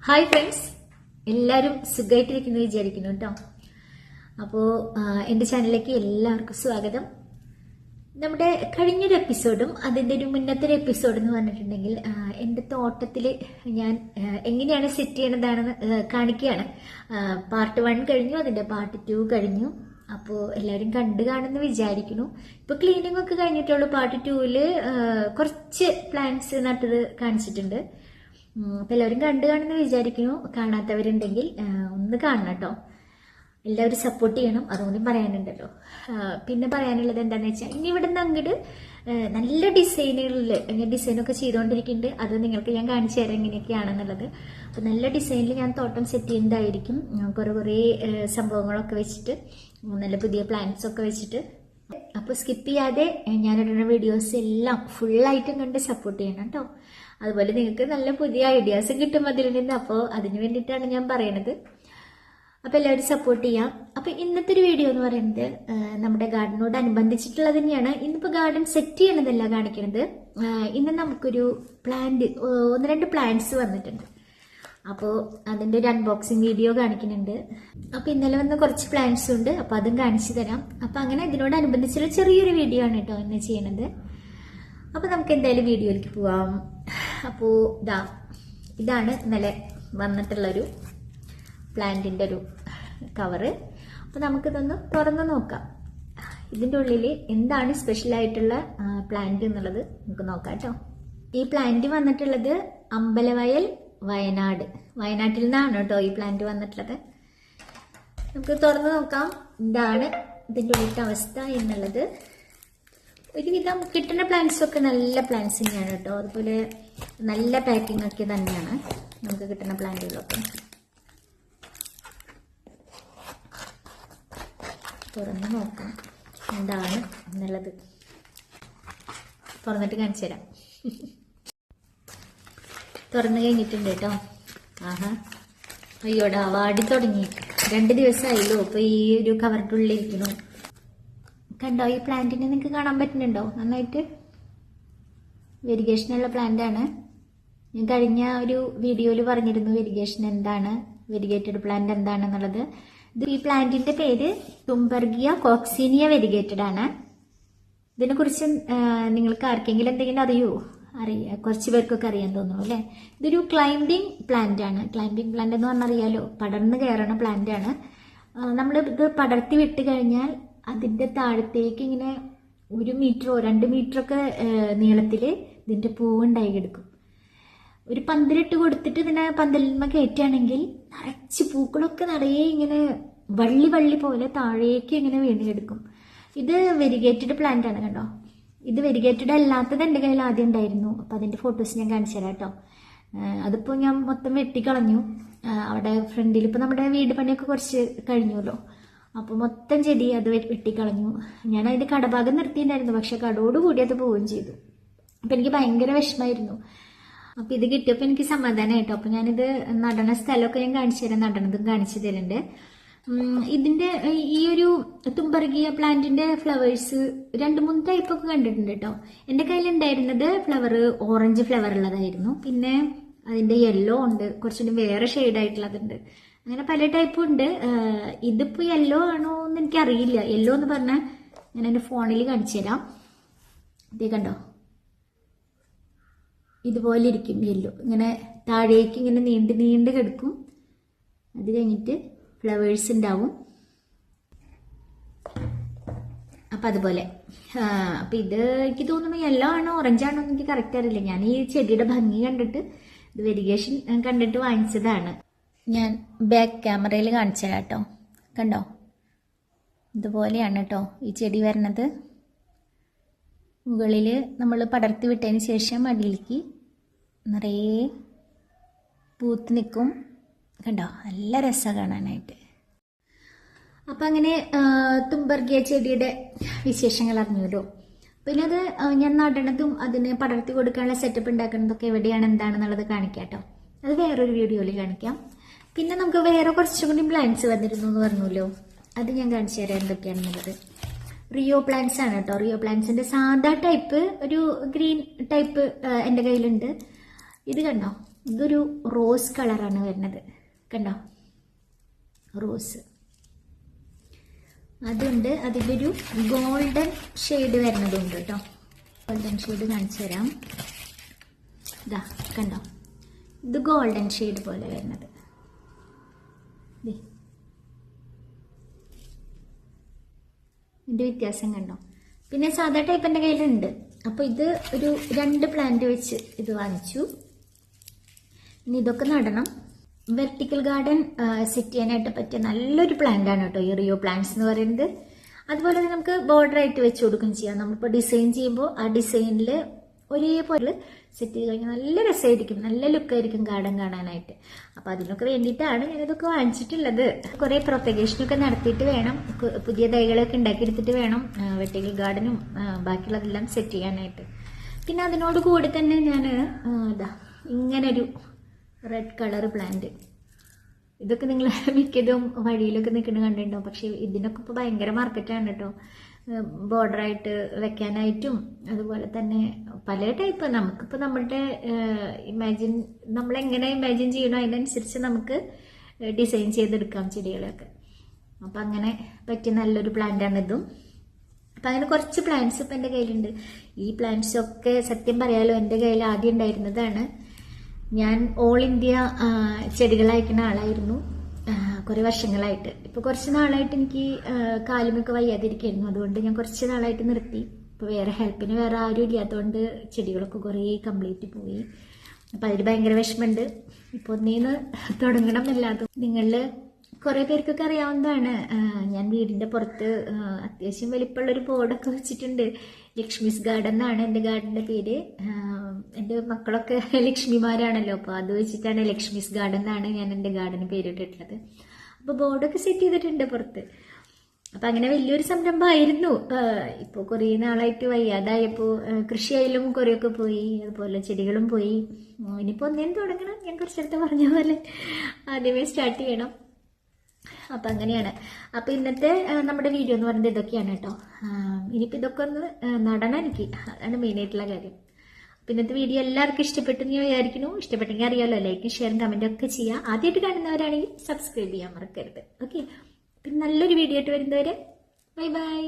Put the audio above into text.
Hi friends, എല്ലാവരും സുഖമായിട്ടിരിക്കുന്നു വിചാരിക്കുന്നു കേട്ടോ. അപ്പോൾ എൻ്റെ ചാനലിലേക്ക് എല്ലാവർക്കും സ്വാഗതം. നമ്മുടെ കഴിഞ്ഞൊരു എപ്പിസോഡും അതിൻ്റെ ഒരു മുന്നത്തെ ഒരു എപ്പിസോഡ് എന്ന് പറഞ്ഞിട്ടുണ്ടെങ്കിൽ എൻ്റെ തോട്ടത്തിൽ ഞാൻ എങ്ങനെയാണ് സെറ്റ് ചെയ്യണതാണെന്ന് കാണിക്കുകയാണ്. പാർട്ട് 1 കഴിഞ്ഞു, അതിൻ്റെ പാർട്ട് 2 കഴിഞ്ഞു. അപ്പോൾ എല്ലാവരും കണ്ടു കാണുമെന്ന് വിചാരിക്കുന്നു. ഇപ്പോൾ ക്ലീനിങ് ഒക്കെ കഴിഞ്ഞിട്ടുള്ളൂ. പാർട്ട് 2 കുറച്ച് പ്ലാന്റ്സ് നട്ടത് കാണിച്ചിട്ടുണ്ട്. അപ്പം എല്ലാവരും കണ്ടു കാണുമെന്ന് വിചാരിക്കുന്നു. കാണാത്തവരുണ്ടെങ്കിൽ ഒന്ന് കാണണം കേട്ടോ. എല്ലാവരും സപ്പോർട്ട് ചെയ്യണം, അതുകൊണ്ടും പറയാനുണ്ടല്ലോ. പിന്നെ പറയാനുള്ളത് എന്താണെന്ന് വെച്ചാൽ ഇനി ഇവിടെ നിന്ന് അങ്ങോട്ട് നല്ല ഡിസൈനുകളിൽ ഞാൻ ഡിസൈനൊക്കെ ചെയ്തുകൊണ്ടിരിക്കുന്നുണ്ട്. അത് നിങ്ങൾക്ക് ഞാൻ കാണിച്ചു തരാം എങ്ങനെയൊക്കെയാണെന്നുള്ളത്. അപ്പോൾ നല്ല ഡിസൈനിൽ ഞാൻ തോട്ടം സെറ്റ് ചെയ്യുന്നതായിരിക്കും. കുറേ സംഭവങ്ങളൊക്കെ വെച്ചിട്ട്, നല്ല പുതിയ പ്ലാന്റ്സ് ഒക്കെ വെച്ചിട്ട്. അപ്പോൾ സ്കിപ്പ് ചെയ്യാതെ ഞാനിടുന്ന വീഡിയോസ് എല്ലാം ഫുള്ളായിട്ടും കണ്ട് സപ്പോർട്ട് ചെയ്യണം കേട്ടോ. അതുപോലെ നിങ്ങൾക്ക് നല്ല പുതിയ ഐഡിയാസ് കിട്ടും അതിൽ നിന്ന്. അപ്പോൾ അതിന് വേണ്ടിയിട്ടാണ് ഞാൻ പറയണത്. അപ്പോൾ എല്ലാവരും സപ്പോർട്ട് ചെയ്യാം. അപ്പോൾ ഇന്നത്തെ ഒരു വീഡിയോ എന്ന് പറയുന്നത് നമ്മുടെ ഗാർഡനോട് അനുബന്ധിച്ചിട്ടുള്ളത് തന്നെയാണ്. ഇന്നിപ്പോൾ ഗാർഡൻ സെറ്റ് ചെയ്യണതല്ല കാണിക്കണത്. ഇന്ന് നമുക്കൊരു പ്ലാന്റ്, 1-2 പ്ലാന്റ്സ് വന്നിട്ടുണ്ട്. അപ്പോൾ അതിൻ്റെ ഒരു അൺബോക്സിങ് വീഡിയോ കാണിക്കുന്നുണ്ട്. അപ്പോൾ ഇന്നലെ വന്ന കുറച്ച് പ്ലാന്റ്സും ഉണ്ട്, അപ്പോൾ അതും കാണിച്ചു തരാം. അപ്പോൾ അങ്ങനെ ഇതിനോടനുബന്ധിച്ചുള്ള ചെറിയൊരു വീഡിയോ ആണ് കേട്ടോ ഇന്ന് ചെയ്യണത്. അപ്പോൾ നമുക്ക് എന്തായാലും വീഡിയോയിലേക്ക് പോവാം. അപ്പോൾ ഇതാണ് ഇന്നലെ വന്നിട്ടുള്ളൊരു പ്ലാന്റിൻ്റെ ഒരു കവറ്. അപ്പോൾ നമുക്കിതൊന്ന് തുറന്ന് നോക്കാം. ഇതിൻ്റെ ഉള്ളിൽ എന്താണ് സ്പെഷ്യലായിട്ടുള്ള പ്ലാന്റ് എന്നുള്ളത് നമുക്ക് നോക്കാം കേട്ടോ. ഈ പ്ലാന്റ് വന്നിട്ടുള്ളത് അമ്പലവയൽ, വയനാട്ടിൽ നിന്നാണ് കേട്ടോ ഈ പ്ലാന്റ് വന്നിട്ടുള്ളത്. നമുക്ക് തുറന്ന് നോക്കാം എന്താണ് ഇതിൻ്റെ ഉള്ളിലത്തെ അവസ്ഥ എന്നുള്ളത്. ഒരുവിധം കിട്ടുന്ന പ്ലാന്റ്സ് ഒക്കെ നല്ല പ്ലാന്റ്സ് തന്നെയാണ് കേട്ടോ. അതുപോലെ നല്ല പാക്കിംഗ് ഒക്കെ തന്നെയാണ് നമുക്ക് കിട്ടുന്ന പ്ലാന്റുകളൊക്കെ. തുറന്ന് നോക്കാം എന്താണ് എന്നുള്ളത്. തുറന്നിട്ട് കാണിച്ചു തരാം. തുറന്നു കഴിഞ്ഞിട്ടുണ്ട് കേട്ടോ. ആഹാ, അയ്യോടാ, വാടി തുടങ്ങി. 2 ദിവസമായല്ലോ ഇപ്പോൾ ഈ ഒരു കവറിൻ്റെ ഉള്ളിലിരിക്കുന്നു. കണ്ടോ ഈ പ്ലാന്റിനെ നിങ്ങൾക്ക് കാണാൻ പറ്റുന്നുണ്ടോ നന്നായിട്ട്? വെരിഗേഷനുള്ള പ്ലാന്റ് ആണ്. ഞാൻ കഴിഞ്ഞ ഒരു വീഡിയോയിൽ പറഞ്ഞിരുന്നു വെരിഗേഷൻ എന്താണ്, വെരിഗേറ്റഡ് പ്ലാന്റ് എന്താണെന്നുള്ളത്. ഈ പ്ലാന്റിന്റെ പേര് തുംബർഗിയ കോക്സീനിയ വെരിഗേറ്റഡ് ആണ്. ഇതിനെക്കുറിച്ച് നിങ്ങൾക്ക് ആർക്കെങ്കിലും എന്തെങ്കിലും അറിയാം? കുറച്ച് പേർക്കൊക്കെ അറിയാൻ തോന്നുന്നു അല്ലേ. ഇതൊരു ക്ലൈംബിംഗ് പ്ലാന്റ് ആണ്. ക്ലൈംബിംഗ് പ്ലാന്റ് എന്ന് പറഞ്ഞാൽ അറിയാലോ, പടർന്ന് കയറണ പ്ലാന്റ് ആണ്. നമ്മൾ ഇത് പടർത്തി വിട്ട് കഴിഞ്ഞാൽ അതിൻ്റെ താഴത്തേക്ക് ഇങ്ങനെ 1 മീറ്ററോ 2 മീറ്ററൊക്കെ നീളത്തിൽ ഇതിൻ്റെ പൂവുണ്ടായി കിടക്കും. ഒരു പന്തലിട്ട് കൊടുത്തിട്ട് ഇതിനെ പന്തലിന്മ കയറ്റുകയാണെങ്കിൽ നിറച്ച് പൂക്കളൊക്കെ നിറയെ ഇങ്ങനെ വള്ളി പോലെ താഴേക്ക് ഇങ്ങനെ വീണ് കിടക്കും. ഇത് വെരിഗേറ്റഡ് പ്ലാന്റ് ആണ് കണ്ടോ. ഇത് വെരിഗേറ്റഡ് അല്ലാത്തത് എൻ്റെ കയ്യിൽ ആദ്യം ഉണ്ടായിരുന്നു. അപ്പം അതിൻ്റെ ഫോട്ടോസ് ഞാൻ കാണിച്ചു തരാം കേട്ടോ. അതിപ്പോൾ ഞാൻ മൊത്തം വെട്ടിക്കളഞ്ഞു. അവിടെ ഫ്രണ്ടിൽ ഇപ്പോൾ നമ്മുടെ വീട് പണിയൊക്കെ കുറച്ച് കഴിഞ്ഞല്ലോ. അപ്പോൾ മൊത്തം ചെടി അത് വെട്ടിക്കളഞ്ഞു. ഞാൻ അതിൻ്റെ കടഭാഗം നിർത്തിയിട്ടുണ്ടായിരുന്നു, പക്ഷെ കടോടുകൂടി അത് പോവുകയും ചെയ്തു. അപ്പം എനിക്ക് ഭയങ്കര വിഷമമായിരുന്നു. അപ്പം ഇത് കിട്ടിയപ്പോൾ എനിക്ക് സമാധാനമായിട്ടോ. അപ്പം ഞാനിത് നടണ സ്ഥലമൊക്കെ ഞാൻ കാണിച്ചു തരാം, നടണതും കാണിച്ചു തരുന്നുണ്ട്. ഇതിൻ്റെ ഈ ഒരു തുമ്പർഗിയ പ്ലാന്റിൻ്റെ ഫ്ലവേഴ്സ് 2-3 ടൈപ്പൊക്കെ കണ്ടിട്ടുണ്ട് കേട്ടോ. എൻ്റെ കയ്യിലുണ്ടായിരുന്നത് ഫ്ലവർ ഓറഞ്ച് ഫ്ലവർ ഉള്ളതായിരുന്നു. പിന്നെ അതിൻ്റെ യെല്ലോ ഉണ്ട്, കുറച്ചുകൂടി വേറെ ഷെയ്ഡായിട്ടുള്ളതുണ്ട്. അങ്ങനെ പല ടൈപ്പും ഉണ്ട്. ഇതിപ്പോൾ യെല്ലോ ആണോ എന്ന് എനിക്കറിയില്ല. യെല്ലോ എന്ന് പറഞ്ഞാൽ ഞാൻ എൻ്റെ ഫോണിൽ കാണിച്ചു തരാം. ഇതേ കണ്ടോ, ഇതുപോലെ ഇരിക്കും യെല്ലോ. ഇങ്ങനെ താഴേക്ക് ഇങ്ങനെ നീണ്ട് കിടക്കും. അത് കഴിഞ്ഞിട്ട് ഫ്ലവേഴ്സ് ഉണ്ടാവും. അപ്പം അതുപോലെ. അപ്പം ഇത് എനിക്ക് തോന്നുന്നു യെല്ലോ ആണോ ഓറഞ്ച് ആണോ എന്ന് എനിക്ക് കറക്റ്റ് അറിയില്ല. ഞാൻ ഈ ചെടിയുടെ ഭംഗി കണ്ടിട്ട്, ഇത് വെരിഗേഷൻ കണ്ടിട്ട് വാങ്ങിച്ചതാണ്. ഞാൻ ബാക്ക് ക്യാമറയിൽ കാണിച്ചു തരാം കേട്ടോ. കണ്ടോ, ഇതുപോലെയാണ് കേട്ടോ ഈ ചെടി വരണത്. മുകളിൽ നമ്മൾ പടർത്തി വിട്ടതിന് ശേഷം അടിയിലേക്ക് നിറയെ പൂത്ത് നിൽക്കും. കണ്ടോ, നല്ല രസം കാണാനായിട്ട്. അപ്പം അങ്ങനെ തുമ്പർഗിയ ചെടിയുടെ വിശേഷങ്ങൾ അറിഞ്ഞല്ലോ. പിന്നെ അത് ഞാൻ നടണതും അതിന് പടർത്തി കൊടുക്കാനുള്ള സെറ്റപ്പ് ഉണ്ടാക്കുന്നതൊക്കെ എവിടെയാണ് എന്താണെന്നുള്ളത് കാണിക്കാം കേട്ടോ. അത് വേറൊരു വീഡിയോയിൽ കാണിക്കാം. പിന്നെ നമുക്ക് വേറെ കുറച്ചുകൂടി പ്ലാന്റ്സ് വന്നിരുന്നു എന്ന് പറഞ്ഞല്ലോ, അത് ഞാൻ കാണിച്ചു തരാം എന്തൊക്കെയാണെന്നുള്ളത്. റിയോ പ്ലാന്റ്സ് ആണ് കേട്ടോ. റിയോ പ്ലാന്റ്സിൻ്റെ സാധാ ടൈപ്പ്, ഒരു ഗ്രീൻ ടൈപ്പ് എൻ്റെ കയ്യിലുണ്ട്. ഇത് കണ്ടോ, ഇതൊരു റോസ് കളറാണ് വരുന്നത്, കണ്ടോ, റോസ്. അതുണ്ട്, അതിൻ്റെ ഒരു ഗോൾഡൻ ഷെയ്ഡ് വരുന്നതുണ്ട് കേട്ടോ. ഗോൾഡൻ ഷെയ്ഡ് കാണിച്ചു തരാം. ഇതാ കണ്ടോ, ഇത് ഗോൾഡൻ ഷെയ്ഡ് പോലെ വരുന്നത്. ഇതിൻ്റെ വ്യത്യാസം കണ്ടോ. പിന്നെ സാധാ ടൈപ്പ് എൻ്റെ കയ്യിലുണ്ട്. അപ്പോൾ ഇത് ഒരു 2 പ്ലാന്റ് വെച്ച് ഇത് വാങ്ങിച്ചു. ഇനി ഇതൊക്കെ നടണം. വെർട്ടിക്കൽ ഗാർഡൻ സെറ്റ് ചെയ്യാനായിട്ട് പറ്റിയ നല്ലൊരു പ്ലാന്റ് ആണ് കേട്ടോ ഈ റിയോ പ്ലാന്റ്സ് എന്ന് പറയുന്നത്. അതുപോലെ തന്നെ നമുക്ക് ബോർഡർ ആയിട്ട് വെച്ച് കൊടുക്കുകയും ചെയ്യാം. നമ്മളിപ്പോൾ ഡിസൈൻ ചെയ്യുമ്പോൾ ആ ഡിസൈനിൽ ഒരേപോലെ സെറ്റ് ചെയ്ത് കഴിഞ്ഞാൽ നല്ല രസമായിരിക്കും, നല്ല ലുക്കായിരിക്കും ഗാർഡൻ കാണാനായിട്ട്. അപ്പോൾ അതിനൊക്കെ വേണ്ടിയിട്ടാണ് ഞാനിതൊക്കെ വാങ്ങിച്ചിട്ടുള്ളത്. കുറേ പ്രൊപ്പഗേഷനൊക്കെ നടത്തിയിട്ട് വേണം, പുതിയ തൈകളൊക്കെ ഉണ്ടാക്കിയെടുത്തിട്ട് വേണം വെർട്ടിക്കൽ ഗാർഡനും ബാക്കിയുള്ളതെല്ലാം സെറ്റ് ചെയ്യാനായിട്ട്. പിന്നെ അതിനോട് കൂടി തന്നെ ഞാൻ ഇതാ ഇങ്ങനൊരു റെഡ് കളർ പ്ലാന്റ്, ഇതൊക്കെ നിങ്ങൾ മിക്കതും വഴിയിലൊക്കെ നിൽക്കുന്നത് കണ്ടിട്ടുണ്ടാവും. പക്ഷേ ഇതിനൊക്കെ ഇപ്പോൾ ഭയങ്കര മാർക്കറ്റാണ് കേട്ടോ. ബോർഡറായിട്ട് വെക്കാനായിട്ടും അതുപോലെ തന്നെ പല ടൈപ്പ്. നമുക്കിപ്പോൾ നമ്മളുടെ നമ്മളെങ്ങനെ ഇമാജിൻ ചെയ്യണോ അതിനനുസരിച്ച് നമുക്ക് ഡിസൈൻ ചെയ്തെടുക്കാം ചെടികളൊക്കെ. അപ്പം അങ്ങനെ പറ്റിയ നല്ലൊരു പ്ലാന്റാണ് ഇതും. അപ്പം അങ്ങനെ കുറച്ച് പ്ലാന്റ്സ് ഇപ്പം എൻ്റെ കയ്യിലുണ്ട്. ഈ പ്ലാന്റ്സൊക്കെ സത്യം പറയാലോ എൻ്റെ കയ്യിൽ ആദ്യം ഉണ്ടായിരുന്നതാണ്. ഞാൻ ഓൾ ഇന്ത്യ ചെടികൾ അയക്കുന്ന ആളായിരുന്നു കുറേ വർഷങ്ങളായിട്ട്. ഇപ്പോൾ കുറച്ച് നാളായിട്ട് എനിക്ക് കാലുമൊക്കെ വയ്യാതിരിക്കായിരുന്നു. അതുകൊണ്ട് ഞാൻ കുറച്ച് നാളായിട്ട് നിർത്തി. ഇപ്പോൾ ഹെൽപ്പിന് വേറെ ആരും ഇല്ലാത്തതുകൊണ്ട് ചെടികളൊക്കെ കുറേ കംപ്ലീറ്റ് പോയി. അപ്പം അതിൽ ഭയങ്കര വിഷമമുണ്ട്. ഇപ്പോൾ ഒന്നേന്ന് തുടങ്ങണം എന്നല്ലാതെ. നിങ്ങളിൽ കുറേ പേർക്കൊക്കെ അറിയാവുന്നതാണ്, ഞാൻ വീടിൻ്റെ പുറത്ത് അത്യാവശ്യം വലിപ്പമുള്ളൊരു ബോർഡൊക്കെ വെച്ചിട്ടുണ്ട്. ലക്ഷ്മീസ് ഗാർഡൻ എന്നാണ് എൻ്റെ ഗാർഡൻ്റെ പേര്. എൻ്റെ മക്കളൊക്കെ ലക്ഷ്മിമാരാണല്ലോ, അപ്പോൾ അത് വെച്ചിട്ടാണ് ലക്ഷ്മീസ് ഗാർഡൻ എന്നാണ് ഞാൻ എൻ്റെ ഗാർഡന് പേരിട്ടിട്ടുള്ളത്. അപ്പോൾ ബോർഡൊക്കെ സെറ്റ് ചെയ്തിട്ടുണ്ട് പുറത്ത്. അപ്പം അങ്ങനെ വലിയൊരു സംരംഭമായിരുന്നു. ഇപ്പോൾ കുറേ നാളായിട്ട് വയ്യാതായപ്പോൾ കൃഷിയായാലും കുറേയൊക്കെ പോയി, അതുപോലെ ചെടികളും പോയി. ഇനിയിപ്പോൾ ഒന്നേം തുടങ്ങണം. ഞാൻ കുറച്ചെടുത്ത് പറഞ്ഞ പോലെ ആദ്യമേ സ്റ്റാർട്ട് ചെയ്യണം. അപ്പം അങ്ങനെയാണ്. അപ്പം ഇന്നത്തെ നമ്മുടെ വീഡിയോ എന്ന് പറയുന്നത് ഇതൊക്കെയാണ് കേട്ടോ. ഇനിയിപ്പോൾ ഇതൊക്കെ ഒന്ന് നടണം എനിക്ക്, അതാണ് മെയിനായിട്ടുള്ള കാര്യം. അപ്പം ഇന്നത്തെ വീഡിയോ എല്ലാവർക്കും ഇഷ്ടപ്പെട്ടു എന്ന് വിചാരിക്കുന്നു. ഇഷ്ടപ്പെട്ടെങ്കിൽ അറിയാമല്ലോ, ലൈക്കും ഷെയറും കമൻറ്റും ഒക്കെ ചെയ്യുക. ആദ്യമായിട്ട് കാണുന്നവരാണെങ്കിൽ സബ്സ്ക്രൈബ് ചെയ്യാൻ മറക്കരുത്. ഓക്കെ, പിന്നെ നല്ലൊരു വീഡിയോ ആയിട്ട് വരുന്നവരെ ബൈ ബൈ.